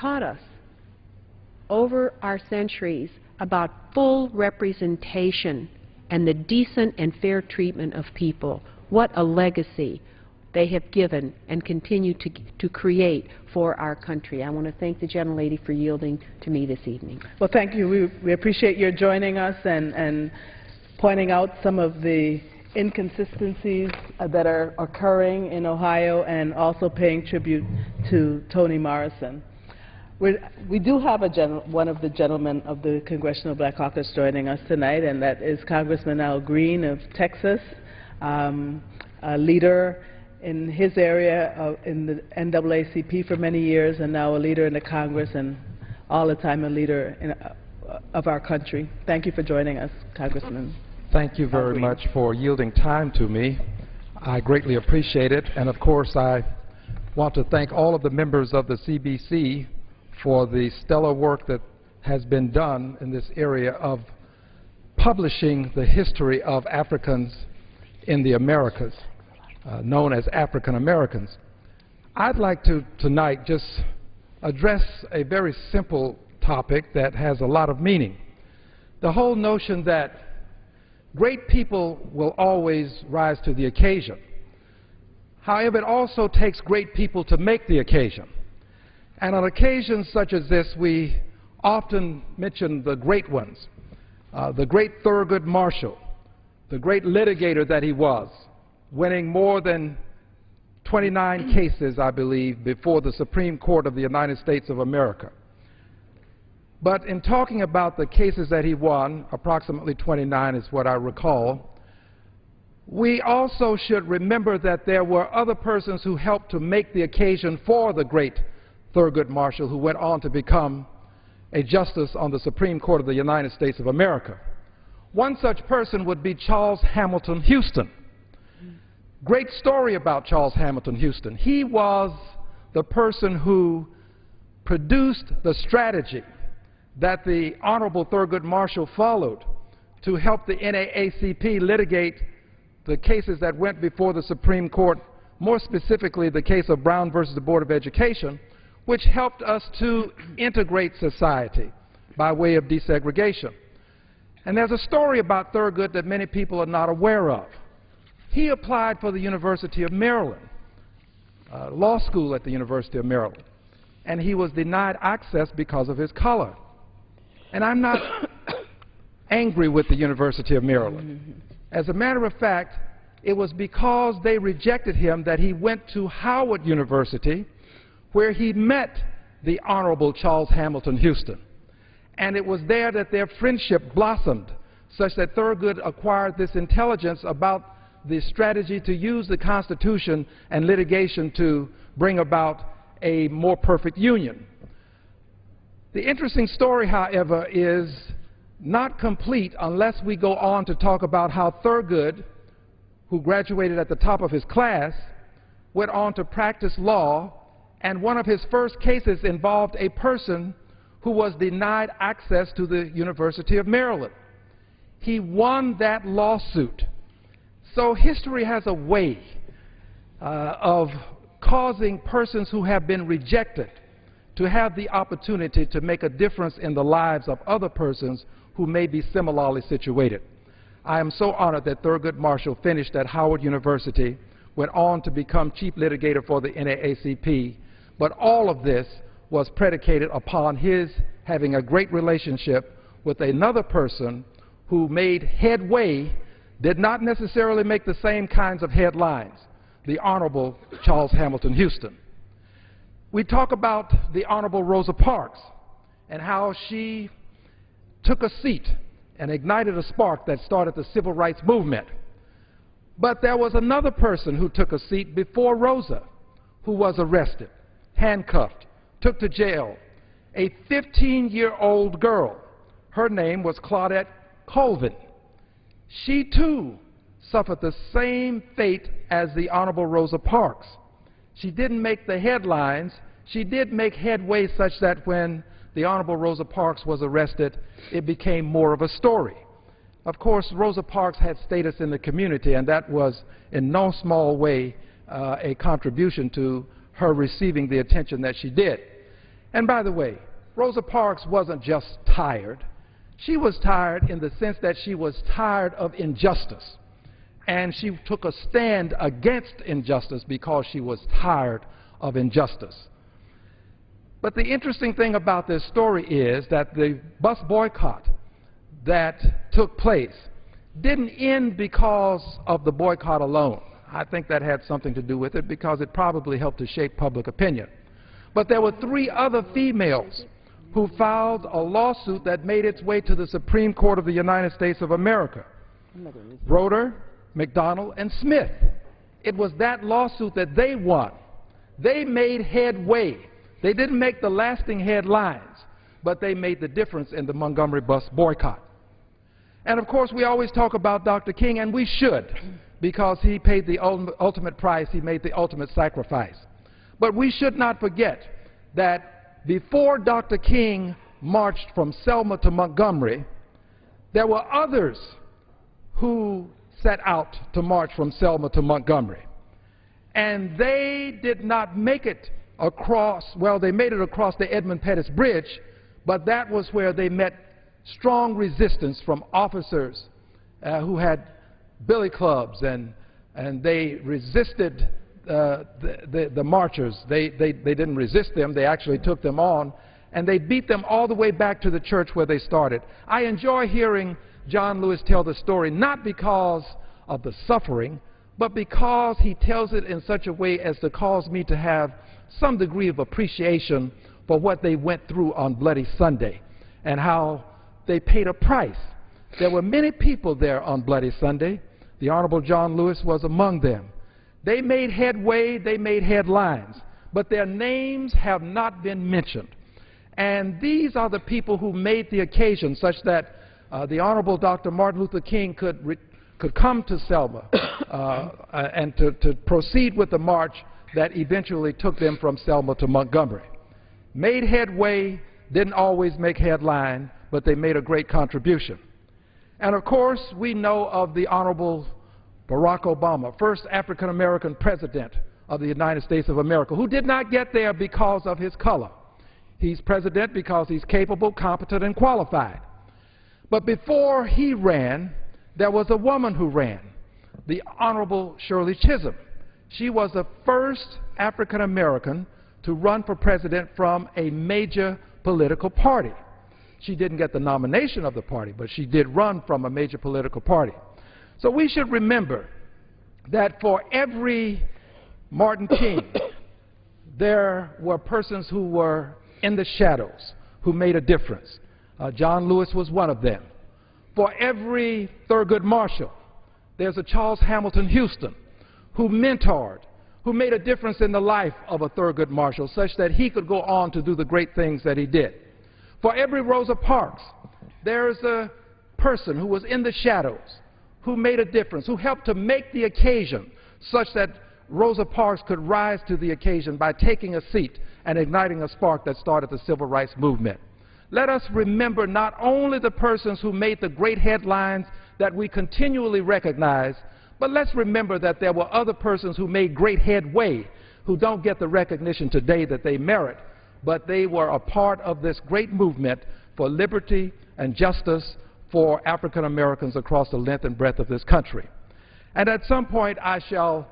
taught us over our centuries about full representation and the decent and fair treatment of people. What a legacy they have given and continue to create for our country. I want to thank the gentlelady for yielding to me this evening. Well, thank you. We appreciate your joining us and pointing out some of the inconsistencies that are occurring in Ohio, and also paying tribute to Toni Morrison. We do have one of the gentlemen of the Congressional Black Caucus joining us tonight, and that is Congressman Al Green of Texas, a leader in his area in the NAACP for many years, and now a leader in the Congress, and all the time a leader of our country. Thank you for joining us, Congressman. Thank you very much for yielding time to me. I greatly appreciate it, and of course I want to thank all of the members of the CBC for the stellar work that has been done in this area of publishing the history of Africans in the Americas, known as African Americans. I'd like to tonight just address a very simple topic that has a lot of meaning. The whole notion that great people will always rise to the occasion. However, it also takes great people to make the occasion. And on occasions such as this, we often mention the great ones. The great Thurgood Marshall, the great litigator that he was, winning more than 29 cases, I believe, before the Supreme Court of the United States of America. But in talking about the cases that he won, approximately 29 is what I recall, we also should remember that there were other persons who helped to make the occasion for the great Thurgood Marshall, who went on to become a justice on the Supreme Court of the United States of America. One such person would be Charles Hamilton Houston. Great story about Charles Hamilton Houston. He was the person who produced the strategy that the Honorable Thurgood Marshall followed to help the NAACP litigate the cases that went before the Supreme Court, more specifically the case of Brown versus the Board of Education, which helped us to integrate society by way of desegregation. And there's a story about Thurgood that many people are not aware of. He applied for the University of Maryland, law school at the University of Maryland, and he was denied access because of his color. And I'm not angry with the University of Maryland. As a matter of fact, it was because they rejected him that he went to Howard University, where he met the Honorable Charles Hamilton Houston. And it was there that their friendship blossomed, such that Thurgood acquired this intelligence about the strategy to use the Constitution and litigation to bring about a more perfect union. The interesting story, however, is not complete unless we go on to talk about how Thurgood, who graduated at the top of his class, went on to practice law, and one of his first cases involved a person who was denied access to the University of Maryland. He won that lawsuit. So history has a way of causing persons who have been rejected to have the opportunity to make a difference in the lives of other persons who may be similarly situated. I am so honored that Thurgood Marshall finished at Howard University, went on to become chief litigator for the NAACP, but all of this was predicated upon his having a great relationship with another person who made headway, did not necessarily make the same kinds of headlines, the Honorable Charles Hamilton Houston. We talk about the Honorable Rosa Parks and how she took a seat and ignited a spark that started the civil rights movement. But there was another person who took a seat before Rosa, who was arrested, handcuffed, took to jail, a 15-year-old girl. Her name was Claudette Colvin. She too suffered the same fate as the Honorable Rosa Parks. She didn't make the headlines. She did make headway such that when the Honorable Rosa Parks was arrested, it became more of a story. Of course, Rosa Parks had status in the community, and that was in no small way a contribution to her receiving the attention that she did. And by the way, Rosa Parks wasn't just tired. She was tired in the sense that she was tired of injustice. And she took a stand against injustice because she was tired of injustice. But the interesting thing about this story is that the bus boycott that took place didn't end because of the boycott alone. I think that had something to do with it because it probably helped to shape public opinion. But there were 3 other females who filed a lawsuit that made its way to the Supreme Court of the United States of America. Broder, McDonald, and Smith. It was that lawsuit that they won. They made headway. They didn't make the lasting headlines, but they made the difference in the Montgomery bus boycott. And of course, we always talk about Dr. King, and we should, because he paid the ultimate price, he made the ultimate sacrifice. But we should not forget that before Dr. King marched from Selma to Montgomery, there were others who set out to march from Selma to Montgomery. And they did not make it across, well, they made it across the Edmund Pettus Bridge, but that was where they met strong resistance from officers who had billy clubs, and they resisted the marchers. They didn't resist them, they actually took them on, and they beat them all the way back to the church where they started. I enjoy hearing John Lewis tell the story, not because of the suffering, but because he tells it in such a way as to cause me to have some degree of appreciation for what they went through on Bloody Sunday and how they paid a price. There were many people there on Bloody Sunday. The Honorable John Lewis was among them. They made headway, they made headlines, but their names have not been mentioned. And these are the people who made the occasion such that the Honorable Dr. Martin Luther King could come to Selma and to proceed with the march that eventually took them from Selma to Montgomery. Made headway, didn't always make headline, but they made a great contribution. And of course, we know of the Honorable Barack Obama, first African-American president of the United States of America, who did not get there because of his color. He's president because he's capable, competent, and qualified. But before he ran, there was a woman who ran, the Honorable Shirley Chisholm. She was the first African-American to run for president from a major political party. She didn't get the nomination of the party, but she did run from a major political party. So we should remember that for every Martin King, there were persons who were in the shadows who made a difference. John Lewis was one of them. For every Thurgood Marshall, there's a Charles Hamilton Houston who mentored, who made a difference in the life of a Thurgood Marshall such that he could go on to do the great things that he did. For every Rosa Parks, there's a person who was in the shadows, who made a difference, who helped to make the occasion such that Rosa Parks could rise to the occasion by taking a seat and igniting a spark that started the civil rights movement. Let us remember not only the persons who made the great headlines that we continually recognize, but let's remember that there were other persons who made great headway who don't get the recognition today that they merit, but they were a part of this great movement for liberty and justice for African Americans across the length and breadth of this country. And at some point I shall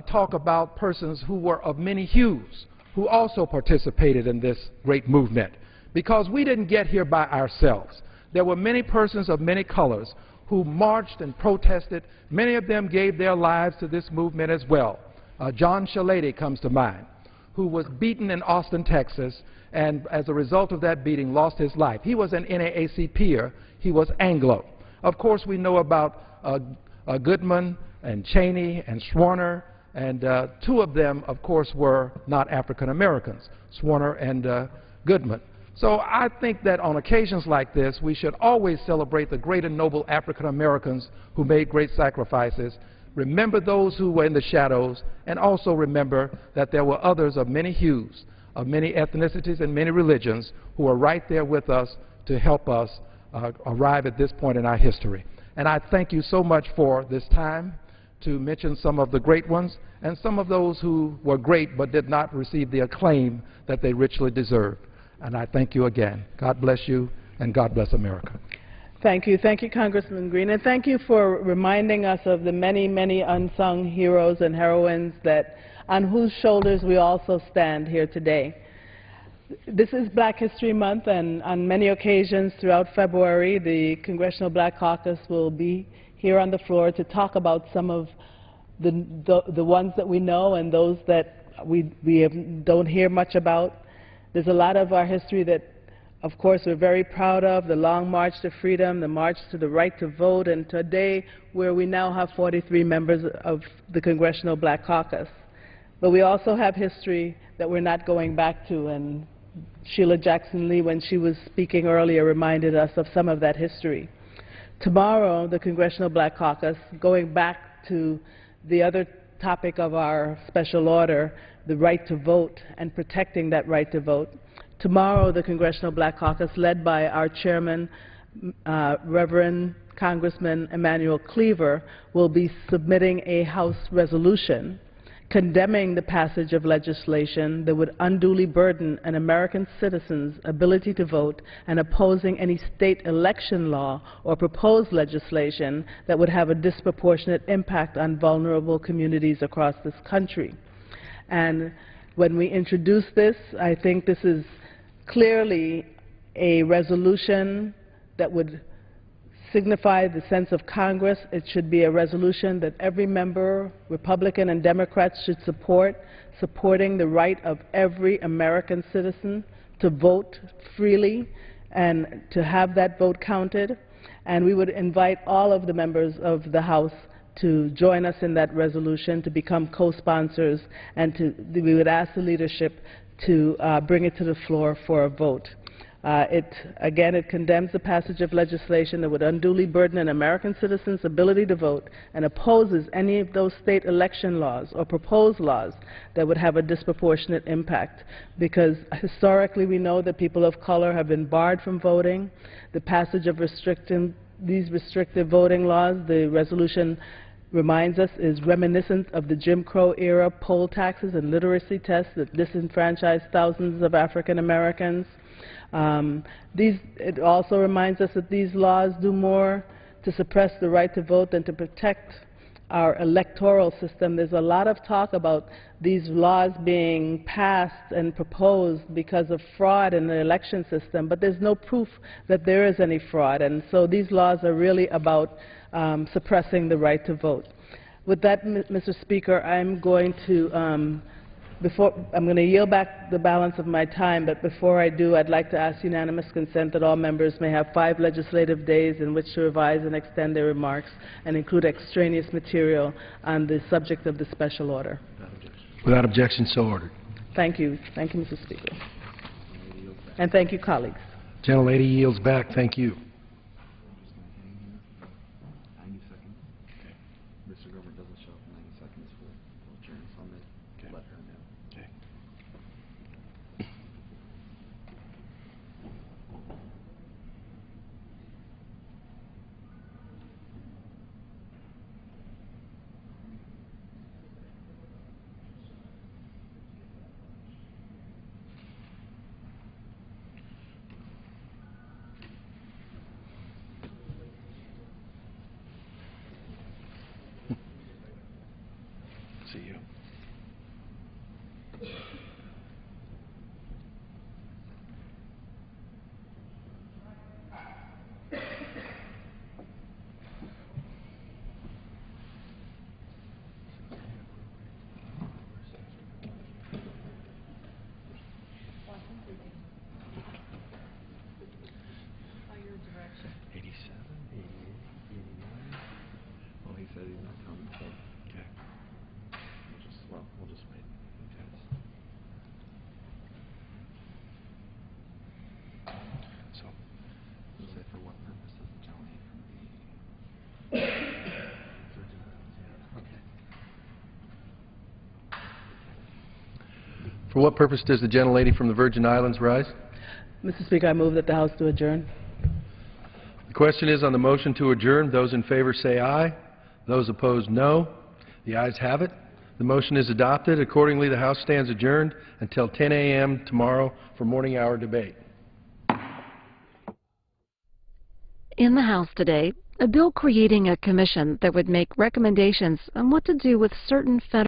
talk about persons who were of many hues, who also participated in this great movement, because we didn't get here by ourselves. There were many persons of many colors who marched and protested. Many of them gave their lives to this movement as well. John Shalady comes to mind, who was beaten in Austin, Texas, and as a result of that beating lost his life. He was an NAACPer. He was Anglo. Of course, we know about Goodman and Cheney and Swarner, and 2 of them, of course, were not African Americans, Swarner and Goodman. So I think that on occasions like this, we should always celebrate the great and noble African Americans who made great sacrifices, remember those who were in the shadows, and also remember that there were others of many hues, of many ethnicities and many religions who are right there with us to help us arrive at this point in our history. And I thank you so much for this time to mention some of the great ones and some of those who were great but did not receive the acclaim that they richly deserve. and I thank you again. God bless you, and God bless America. Thank you. Thank you, Congressman Green. And thank you for reminding us of the many, many unsung heroes and heroines on whose shoulders we also stand here today. This is Black History Month, and on many occasions throughout February, the Congressional Black Caucus will be here on the floor to talk about some of the ones that we know and those that we don't hear much about. There's a lot of our history that, of course, we're very proud of: the Long March to Freedom, the March to the Right to Vote, and today where we now have 43 members of the Congressional Black Caucus. But we also have history that we're not going back to, and Sheila Jackson Lee, when she was speaking earlier, reminded us of some of that history. Tomorrow, the Congressional Black Caucus, going back to the other topic of our special order, the right to vote and protecting that right to vote. Tomorrow, the Congressional Black Caucus, led by our chairman, Reverend Congressman Emanuel Cleaver, will be submitting a House resolution condemning the passage of legislation that would unduly burden an American citizen's ability to vote and opposing any state election law or proposed legislation that would have a disproportionate impact on vulnerable communities across this country. And when we introduce this, I think this is clearly a resolution that would signify the sense of Congress. It should be a resolution that every member, Republican and Democrats, should support, supporting the right of every American citizen to vote freely and to have that vote counted. And we would invite all of the members of the House to join us in that resolution, to become co-sponsors, and we would ask the leadership to bring it to the floor for a vote. Again, it condemns the passage of legislation that would unduly burden an American citizen's ability to vote and opposes any of those state election laws or proposed laws that would have a disproportionate impact, because historically we know that people of color have been barred from voting. The passage of these restrictive voting laws, the resolution reminds us, is reminiscent of the Jim Crow era poll taxes and literacy tests that disenfranchised thousands of African Americans. It also reminds us that these laws do more to suppress the right to vote than to protect our electoral system. There's a lot of talk about these laws being passed and proposed because of fraud in the election system, but there's no proof that there is any fraud, and so these laws are really about suppressing the right to vote. With that, Mr. Speaker, I'm going to yield back the balance of my time, but before I do, I'd like to ask unanimous consent that all members may have 5 legislative days in which to revise and extend their remarks and include extraneous material on the subject of the special order. Without objection, so ordered. Thank you. Thank you, Mr. Speaker. And thank you, colleagues. Gentlelady yields back. Thank you. See you. For what purpose does the gentlelady from the Virgin Islands rise? Mr. Speaker, I move that the House to adjourn. The question is on the motion to adjourn. Those in favor say aye. Those opposed, no. The ayes have it. The motion is adopted. Accordingly, the House stands adjourned until 10 a.m. tomorrow for morning hour debate. In the House today, a bill creating a commission that would make recommendations on what to do with certain federal